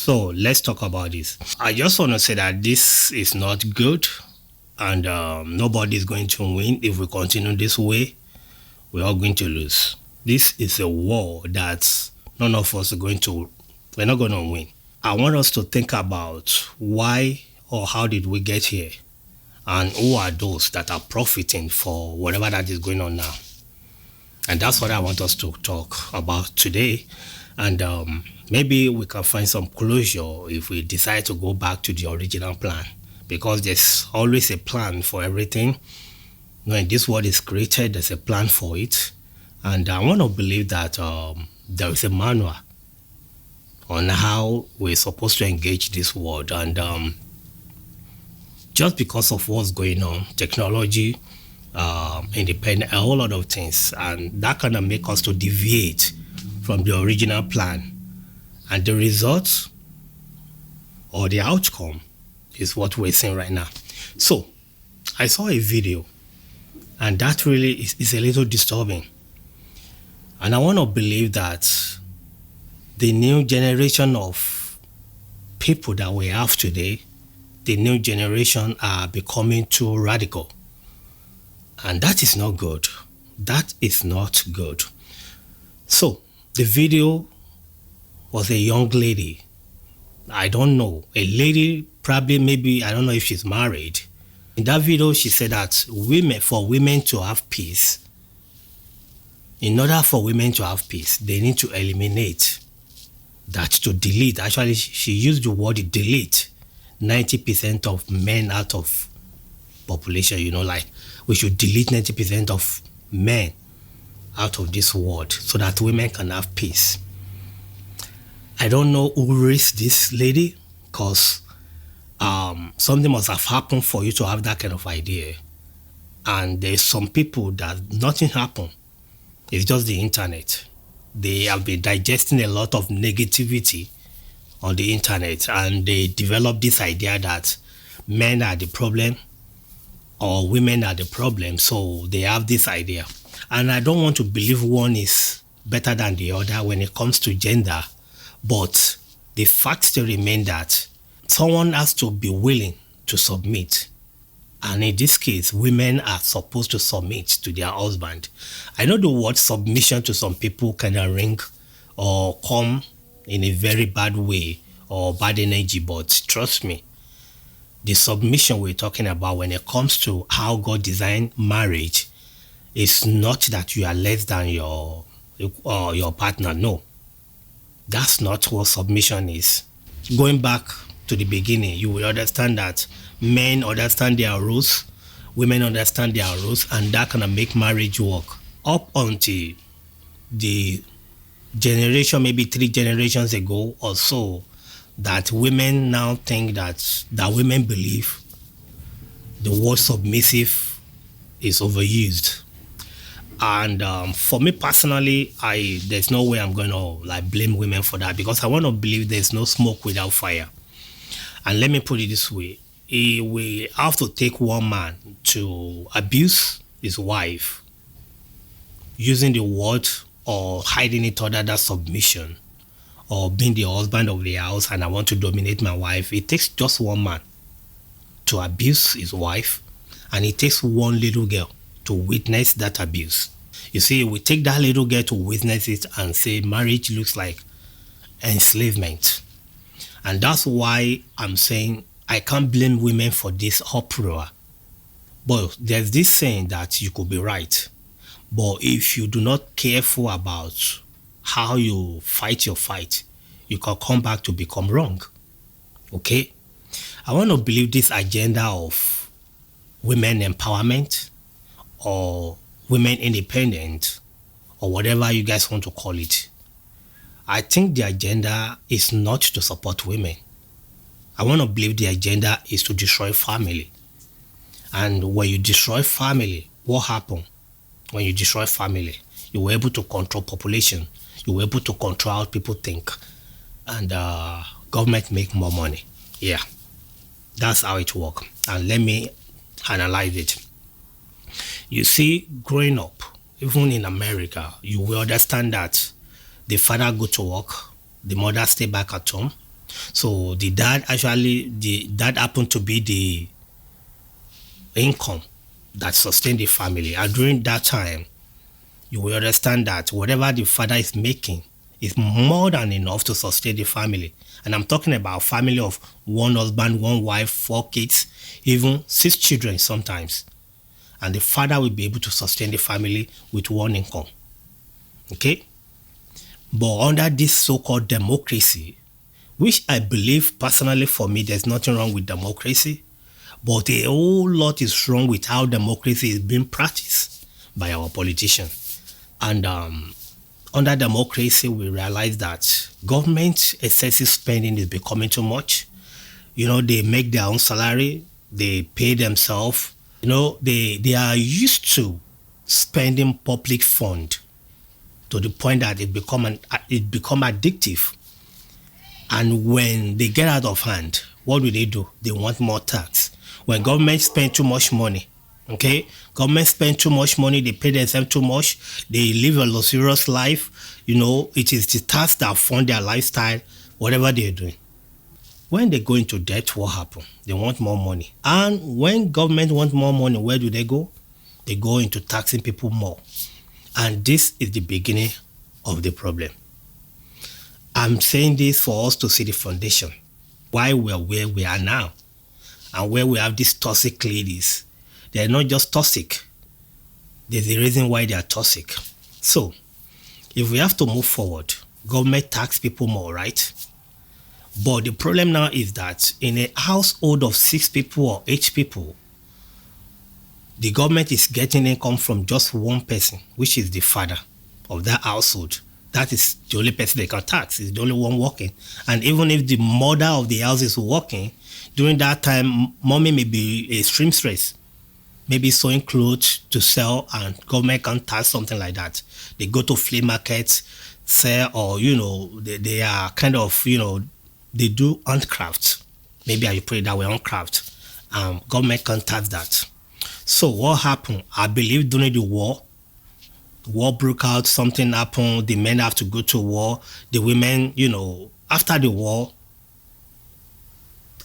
So let's talk about this. I just want to say that this is not good, and nobody is going to win if we continue this way. We're all going to lose. This is a war that none of us are going to. We're not going to win. I want us to think about why or how did we get here, and who are those that are profiting for whatever that is going on now. And that's what I want us to talk about today. And maybe we can find some closure if we decide to go back to the original plan. Because there's always a plan for everything. When this world is created, there's a plan for it. And I want to believe that there is a manual on how we're supposed to engage this world. And just because of what's going on, technology, independent, a whole lot of things, and that kind of make us to deviate from the original plan. And the result or the outcome is what we're seeing right now. So I saw a video, and that really is a little disturbing. And I want to believe that the new generation of people that we have today, the new generation are becoming too radical. And that is not good. That is not good. So, the video was a young lady. I don't know. A lady, probably, maybe, I don't know if she's married. In that video, she said that for women to have peace, in order for women to have peace, they need to eliminate, that to delete. Actually, she used the word delete 90% of men out of population, like we should delete 90% of men out of this world so that women can have peace. I don't know who raised this lady, because something must have happened for you to have that kind of idea. And there's some people that nothing happened. It's just the internet. They have been digesting a lot of negativity on the internet, and they developed this idea that men are the problem or women are the problem. So they have this idea. And I don't want to believe one is better than the other when it comes to gender. But the fact still remains that someone has to be willing to submit. And in this case, women are supposed to submit to their husband. I know the word submission to some people can ring or come in a very bad way or bad energy, but trust me, the submission we're talking about when it comes to how God designed marriage is not that you are less than your partner. No, that's not what submission is. Going back to the beginning, you will understand that men understand their rules, women understand their rules, and that can make marriage work. Up until the generation, maybe 3 generations ago or so, that women now think that women believe the word submissive is overused. And for me personally, there's no way I'm going to blame women for that, because I want to believe there's no smoke without fire. And let me put it this way. We have to take one man to abuse his wife using the word or hiding it under that submission, or being the husband of the house and I want to dominate my wife. It takes just one man to abuse his wife, and it takes one little girl to witness that abuse. You see, we take that little girl to witness it and say marriage looks like enslavement. And that's why I'm saying I can't blame women for this uproar. But there's this saying that you could be right. But if you do not careful about how you fight your fight, you can come back to become wrong. Okay? I want to believe this agenda of women empowerment or women independent or whatever you guys want to call it. I think the agenda is not to support women. I want to believe the agenda is to destroy family. And when you destroy family, what happens? When you destroy family, you were able to control population. You were able to control how people think. And government make more money. Yeah, that's how it works. And let me analyze it. You see, growing up, even in America, you will understand that the father go to work, the mother stay back at home. So the dad happened to be the income that sustained the family. And during that time, you will understand that whatever the father is making is more than enough to sustain the family. And I'm talking about family of one husband, one wife, 4 kids, even 6 children sometimes. And the father will be able to sustain the family with one income. Okay? But under this so-called democracy, which I believe personally for me, there's nothing wrong with democracy, but a whole lot is wrong with how democracy is being practiced by our politicians. And under democracy, we realize that government excessive spending is becoming too much. They make their own salary, they pay themselves. They are used to spending public fund to the point that it become addictive. And when they get out of hand, what do? They want more tax. When government spend too much money, okay? Government spend too much money, they pay themselves too much, they live a luxurious life. It is the tax that fund their lifestyle, whatever they're doing. When they go into debt, what happens? They want more money. And when government wants more money, where do they go? They go into taxing people more. And this is the beginning of the problem. I'm saying this for us to see the foundation, why we are where we are now, and where we have these toxic ladies. They're not just toxic. There's a reason why they are toxic. So, if we have to move forward, government tax people more, right? But the problem now is that in a household of 6 people or 8 people, the government is getting income from just one person, which is the father of that household. That is the only person they can tax. It's the only one working. And even if the mother of the house is working, during that time, mommy may be a seamstress, maybe sewing clothes to sell, and government can tax something like that. They go to flea markets, sell, or, they are kind of, they do handcraft. Maybe I put it that way, handcraft. Government can tax that. So what happened? I believe during the war broke out, something happened, the men have to go to war, the women, after the war,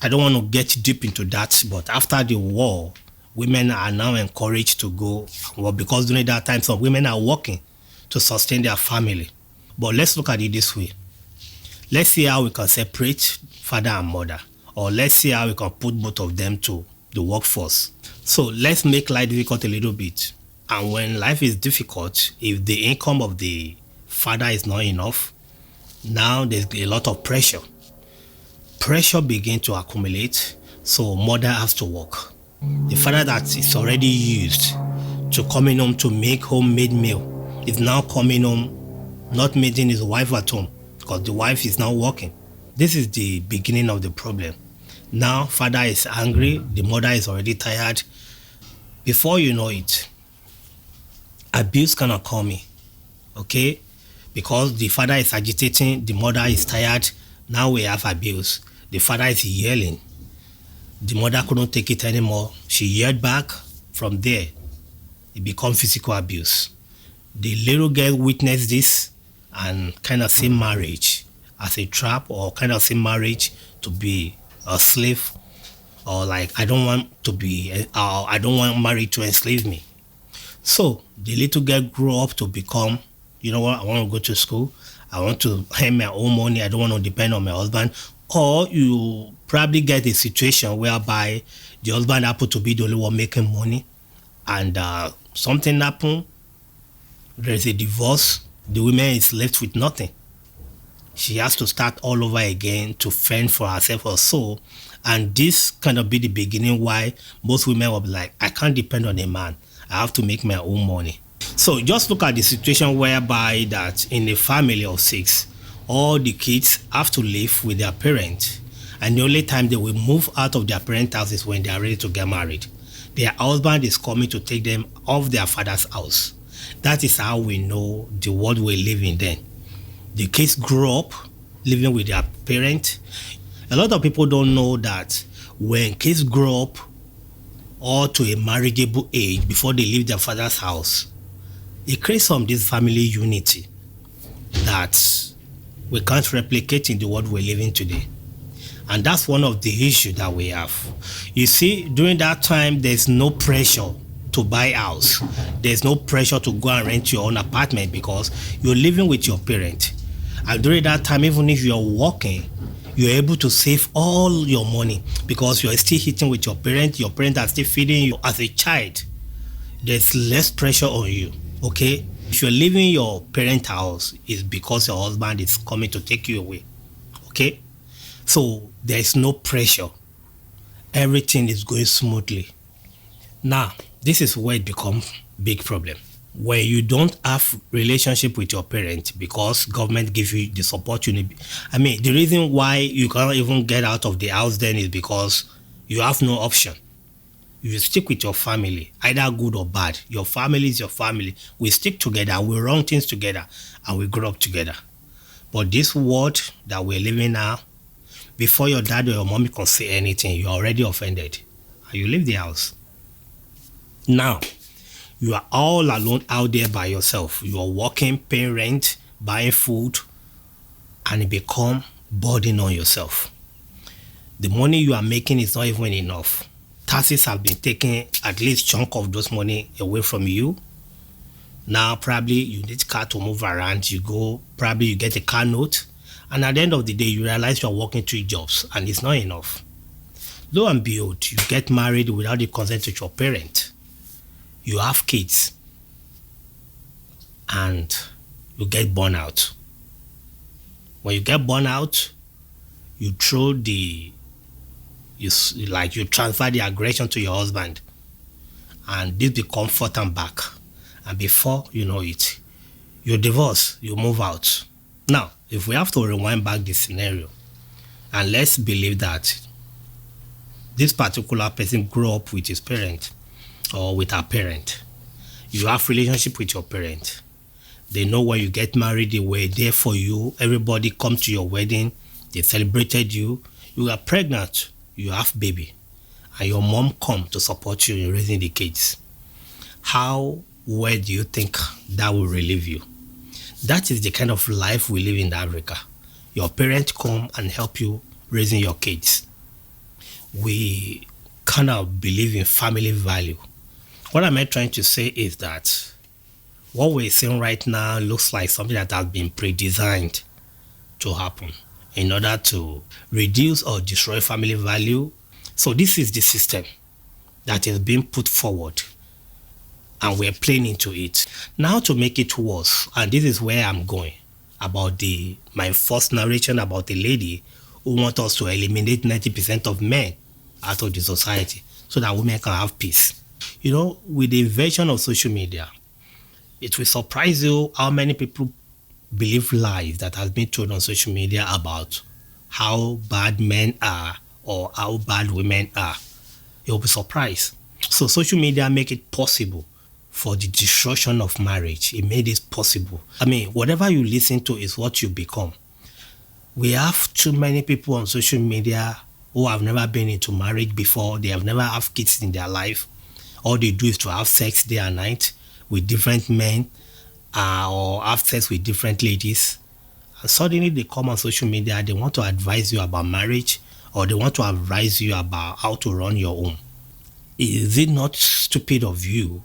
I don't want to get deep into that, but after the war, women are now encouraged to go work because during that time, some women are working to sustain their family. But let's look at it this way. Let's see how we can separate father and mother, or let's see how we can put both of them to the workforce. So let's make life difficult a little bit. And when life is difficult, if the income of the father is not enough, now there's a lot of pressure. Pressure begins to accumulate, so mother has to work. The father that is already used to coming home to make homemade meal is now coming home, not meeting his wife at home because the wife is now working. This is the beginning of the problem. Now father is angry, the mother is already tired. Before you know it, abuse cannot come in, okay? Because the father is agitating, the mother is tired, now we have abuse. The father is yelling. The mother couldn't take it anymore. She yelled back. From there, it becomes physical abuse. The little girl witnessed this and kind of see marriage as a trap, or kind of see marriage to be a slave, or like I don't want marriage to enslave me. So the little girl grew up to become, I want to go to school. I want to earn my own money. I don't want to depend on my husband. Or you probably get a situation whereby the husband happened to be the only one making money, and something happened. There's a divorce. The woman is left with nothing. She has to start all over again to fend for herself or so. And this kind of be the beginning why most women will be like, I can't depend on a man. I have to make my own money. So just look at the situation whereby that in a family of 6, all the kids have to live with their parents. And the only time they will move out of their parents' house is when they are ready to get married. Their husband is coming to take them off their father's house. That is how we know the world we live in then. The kids grow up living with their parents. A lot of people don't know that when kids grow up or to a marriageable age before they leave their father's house, it creates some this family unity that we can't replicate in the world we're living today. And that's one of the issues that we have. You see, during that time, there's no pressure to buy house. There's no pressure to go and rent your own apartment because you're living with your parent. And during that time, even if you're working, you're able to save all your money because you're still eating with your parent. Your parents are still feeding you as a child. There's less pressure on you, okay? If you're leaving your parent house, it's because your husband is coming to take you away, okay? So there's no pressure. Everything is going smoothly. Now, this is where it becomes big problem. Where you don't have relationship with your parent because government give you the support you need. I mean, the reason why you cannot even get out of the house then is because you have no option. You stick with your family, either good or bad. Your family is your family. We stick together, we run things together, and we grow up together. But this world that we're living now, before your dad or your mommy can say anything, you're already offended. And you leave the house. Now, you are all alone out there by yourself. You are working, paying rent, buying food, and it become burden on yourself. The money you are making is not even enough. Taxes have been taking at least chunk of those money away from you. Now, probably you need car to move around. Probably you get a car note. And at the end of the day, you realize you're working 3 jobs and it's not enough. Lo and behold, you get married without the consent of your parent. You have kids and you get burnout. When you get burnout, you transfer the aggression to your husband, and this becomes forth and back. And before you know it, you divorce, you move out. Now, if we have to rewind back the scenario, and let's believe that this particular person grew up with his parent or with her parent. You have relationship with your parent. They know when you get married, they were there for you. Everybody come to your wedding. They celebrated you. You are pregnant. You have baby. And your mom come to support you in raising the kids. How well do you think that will relieve you? That is the kind of life we live in Africa. Your parents come and help you raising your kids. We kind of believe in family value. What am I trying to say is that what we're seeing right now looks like something that has been pre-designed to happen in order to reduce or destroy family value. So this is the system that is being put forward and we're playing into it. Now to make it worse, and this is where I'm going, about my first narration about a lady who wants us to eliminate 90% of men out of the society so that women can have peace. You know, with the invention of social media, it will surprise you how many people believe lies that has been told on social media about how bad men are or how bad women are. You'll be surprised. So social media make it possible for the destruction of marriage. It made it possible. I mean, whatever you listen to is what you become. We have too many people on social media who have never been into marriage before. They have never had kids in their life. All they do is to have sex day and night with different men or have sex with different ladies. And suddenly they come on social media, they want to advise you about marriage or they want to advise you about how to run your home. Is it not stupid of you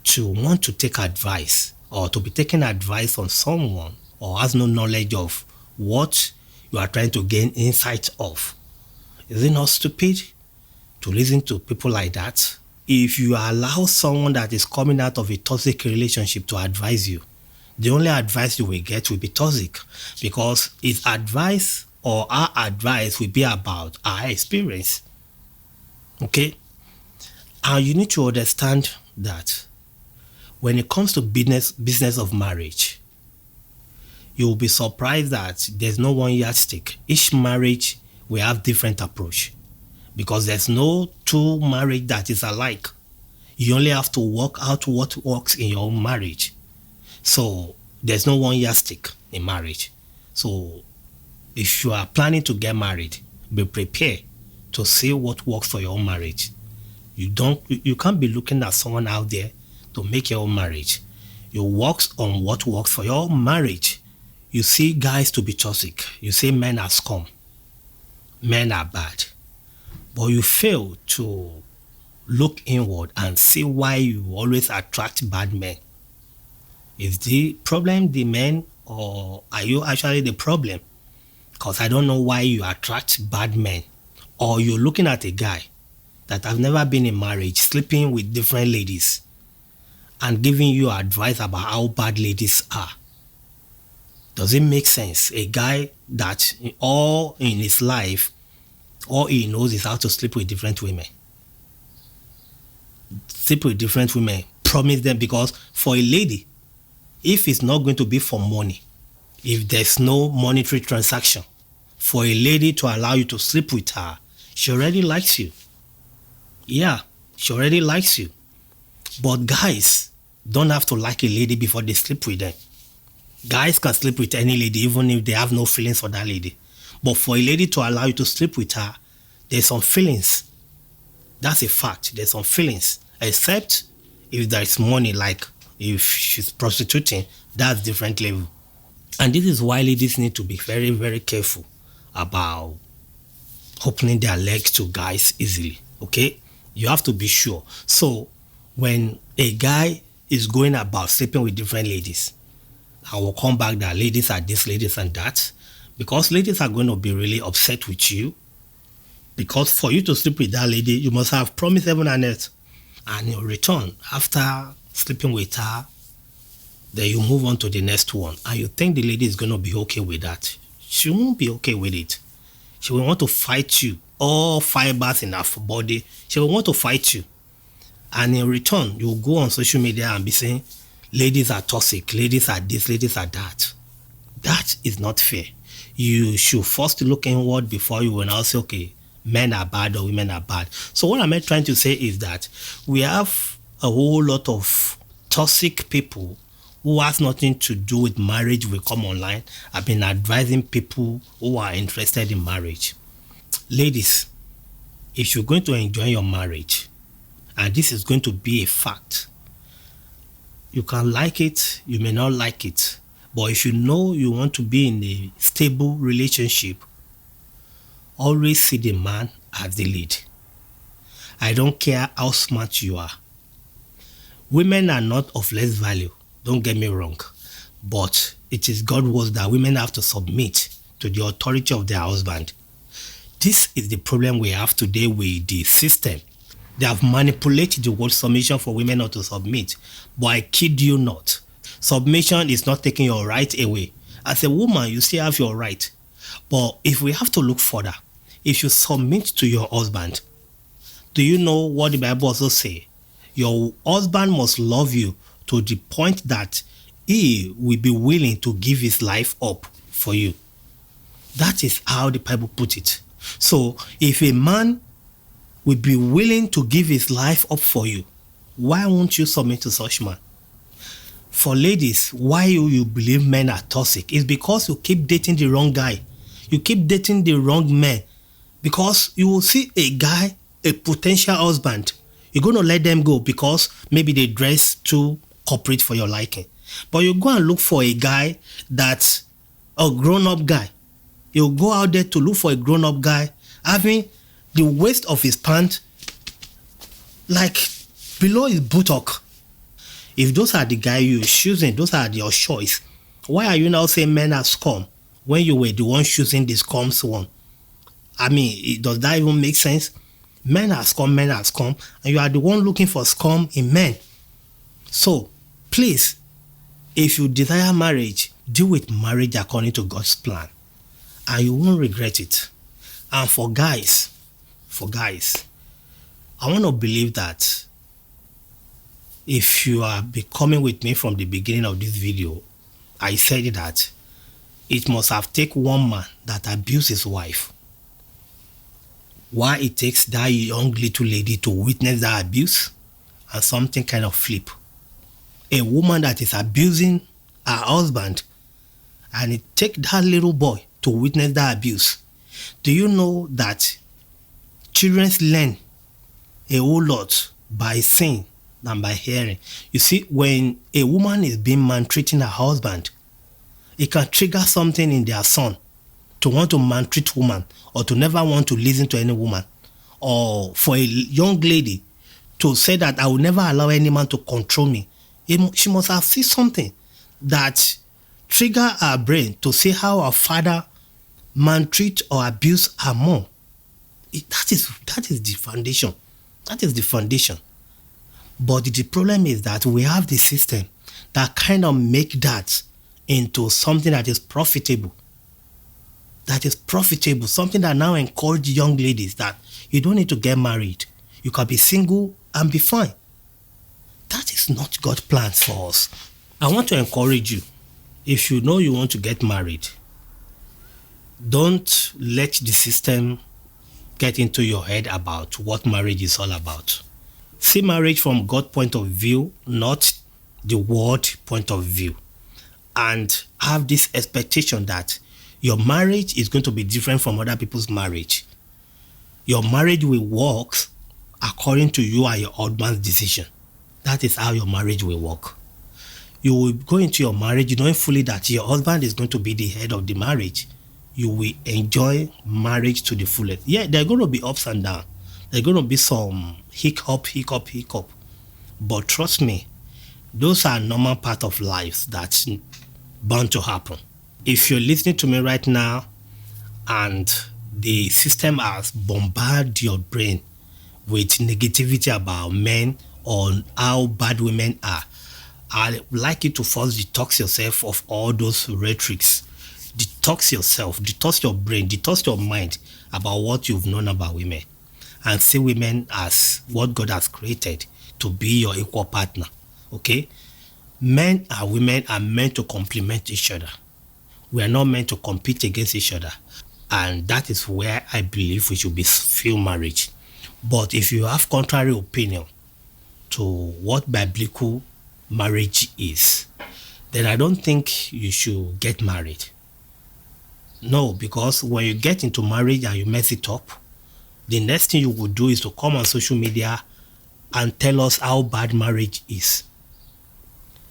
to want to take advice or to be taking advice from someone or has no knowledge of what you are trying to gain insight of? Is it not stupid to listen to people like that? If you allow someone that is coming out of a toxic relationship to advise you, the only advice you will get will be toxic because his advice or our advice will be about our experience. Okay? And you need to understand that when it comes to business of marriage, you will be surprised that there's no one yardstick. Each marriage will have different approach because there's no two marriage that is alike. You only have to work out what works in your own marriage. So there's no one yardstick in marriage. So if you are planning to get married, be prepared to see what works for your own marriage. You can't be looking at someone out there to make your own marriage. You work on what works for your own marriage. You see guys to be toxic. You see men as scum. men are bad, but you fail to look inward and see why you always attract bad men. Is the problem the men, or are you actually the problem? Because I don't know why you attract bad men. Or you're looking at a guy that has never been in marriage, sleeping with different ladies, and giving you advice about how bad ladies are. Does it make sense? A guy that all in his life, all he knows is how to sleep with different women. Sleep with different women. Promise them, because for a lady, if it's not going to be for money, if there's no monetary transaction, for a lady to allow you to sleep with her, she already likes you. Yeah, she already likes you. But guys don't have to like a lady before they sleep with them. Guys can sleep with any lady even if they have no feelings for that lady. But for a lady to allow you to sleep with her, there's some feelings. That's a fact. There's some feelings. Except if there's money, like if she's prostituting, that's different level. And this is why ladies need to be very, very careful about opening their legs to guys easily. Okay? You have to be sure. So when a guy is going about sleeping with different ladies, I will come back that ladies are this, ladies and that, because ladies are going to be really upset with you. Because for you to sleep with that lady, you must have promised heaven and earth. And in return, after sleeping with her, then you move on to the next one. And you think the lady is going to be okay with that. She won't be okay with it. She will want to fight you. All fibers in her body, she will want to fight you. And in return, you will go on social media and be saying, ladies are toxic, ladies are this, ladies are that. That is not fair. You should first look inward before you will now say, okay, men are bad or women are bad. So what I'm trying to say is that we have a whole lot of toxic people who has nothing to do with marriage will come online. I've been advising people who are interested in marriage. Ladies, if you're going to enjoy your marriage, and this is going to be a fact, you can like it, you may not like it, but if you know you want to be in a stable relationship, always see the man as the lead. I don't care how smart you are. Women are not of less value, don't get me wrong, but it is God's word that women have to submit to the authority of their husband. This is the problem we have today with the system. They have manipulated the word submission for women not to submit. But I kid you not. Submission is not taking your right away. As a woman, you still have your right. But if we have to look further, if you submit to your husband, do you know what the Bible also says? Your husband must love you to the point that he will be willing to give his life up for you. That is how the Bible puts it. So if a man will be willing to give his life up for you, why won't you submit to such man? For ladies, why you believe men are toxic is because you keep dating the wrong guy. You keep dating the wrong man. Because you will see a guy, a potential husband, you're going to let them go because maybe they dress too corporate for your liking. But you go and look for a guy that's a grown-up guy. You go out there to look for a grown-up guy having the waist of his pant like below his buttock. If those are the guy you're choosing, those are your choice, why are you now saying men are scum when you were the one choosing the scum one? I mean, does that even make sense? Men are scum, and you are the one looking for scum in men. So, please, if you desire marriage, deal with marriage according to God's plan, and you won't regret it. And for guys, I want to believe that if you are coming with me from the beginning of this video, I said that it must have taken one man that abused his wife. Why it takes that young little lady to witness that abuse and something kind of flip. A woman that is abusing her husband and it takes that little boy to witness that abuse. Do you know that children learn a whole lot by seeing than by hearing? You see, when a woman is being maltreating her husband, it can trigger something in their son to want to maltreat woman or to never want to listen to any woman, or for a young lady to say that I will never allow any man to control me. She must have seen something that trigger her brain to see how her father maltreat or abuse her mom. That is the foundation. That is the foundation. But the problem is that we have the system that kind of make that into something that is profitable. That is profitable. Something that now encourage young ladies that you don't need to get married. You can be single and be fine. That is not God's plans for us. I want to encourage you. If you know you want to get married, don't let the system get into your head about what marriage is all about. See marriage from God's point of view, not the world point of view. And have this expectation that your marriage is going to be different from other people's marriage. Your marriage will work according to you and your husband's decision. That is how your marriage will work. You will go into your marriage knowing fully that your husband is going to be the head of the marriage. You will enjoy marriage to the fullest. Yeah, there are going to be ups and downs. There are going to be some hiccup. But trust me, those are normal part of life that's bound to happen. If you're listening to me right now and the system has bombarded your brain with negativity about men or how bad women are, I'd like you to first detox yourself of all those rhetorics. Detox yourself, detox your brain, detox your mind about what you've known about women, and see women as what God has created to be your equal partner. Okay? Men and women are meant to complement each other. We are not meant to compete against each other. And that is where I believe we should be feel marriage. But if you have contrary opinion to what biblical marriage is, then I don't think you should get married. No, because when you get into marriage and you mess it up, the next thing you will do is to come on social media and tell us how bad marriage is.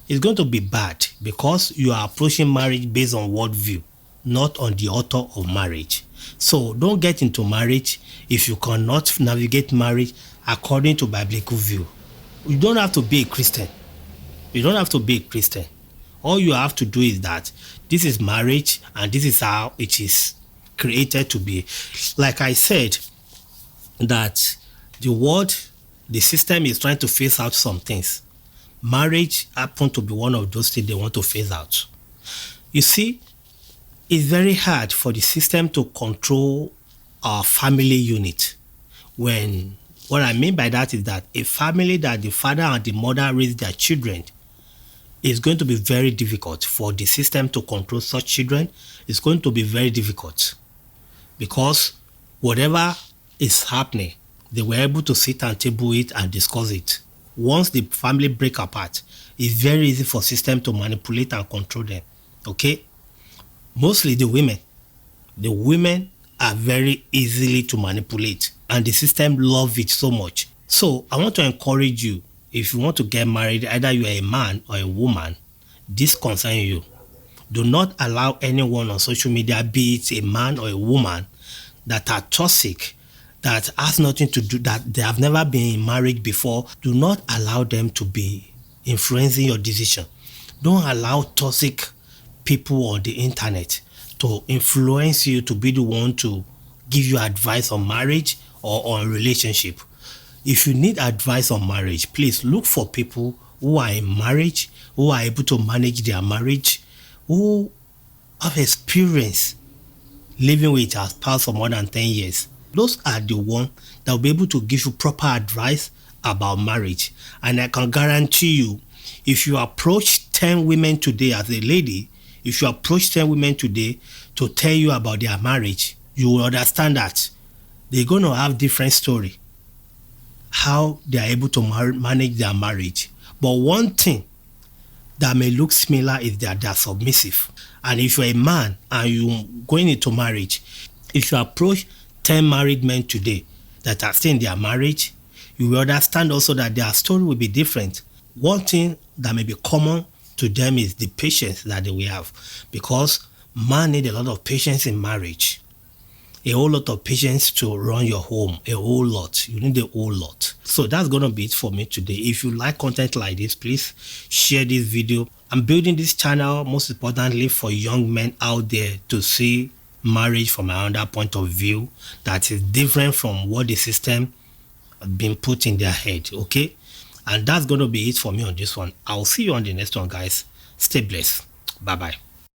It's going to be bad because you are approaching marriage based on worldview, not on the author of marriage. So don't get into marriage if you cannot navigate marriage according to biblical view. You don't have to be a Christian. You don't have to be a Christian. All you have to do is that this is marriage and this is how it is created to be. Like I said, that the system is trying to phase out some things. Marriage happens to be one of those things they want to phase out. You see, it's very hard for the system to control our family unit. What I mean by that is that a family that the father and the mother raise their children, is going to be very difficult for the system to control such children. It's going to be very difficult because whatever is happening, they were able to sit and table it and discuss it. Once the family break apart, it's very easy for system to manipulate and control them. Okay? Mostly the women. The women are very easily to manipulate and the system love it so much. So I want to encourage you, if you want to get married, either you are a man or a woman, this concerns you. Do not allow anyone on social media, be it a man or a woman, that are toxic, that has nothing to do, that they have never been in marriage before. Do not allow them to be influencing your decision. Don't allow toxic people on the internet to influence you to be the one to give you advice on marriage or on relationship. If you need advice on marriage, please look for people who are in marriage, who are able to manage their marriage, who have experience living with a spouse for more than 10 years. Those are the ones that will be able to give you proper advice about marriage. And I can guarantee you, if you approach 10 women today as a lady, if you approach 10 women today to tell you about their marriage, you will understand that they're going to have different story, how they are able to manage their marriage. But one thing that may look similar is that they are submissive. And if you're a man and you're going into marriage, if you approach 10 married men today that are still in their marriage, you will understand also that their story will be different. One thing that may be common to them is the patience that they will have, because Man need a lot of patience in marriage. A whole lot of patience to run your home. A whole lot. You need a whole lot. So that's going to be it for me today. If you like content like this, please share this video. I'm building this channel most importantly for young men out there to see marriage from another point of view that is different from what the system has been put in their head. Okay? And that's going to be it for me on this one. I'll see you on the next one, guys. Stay blessed. Bye-bye.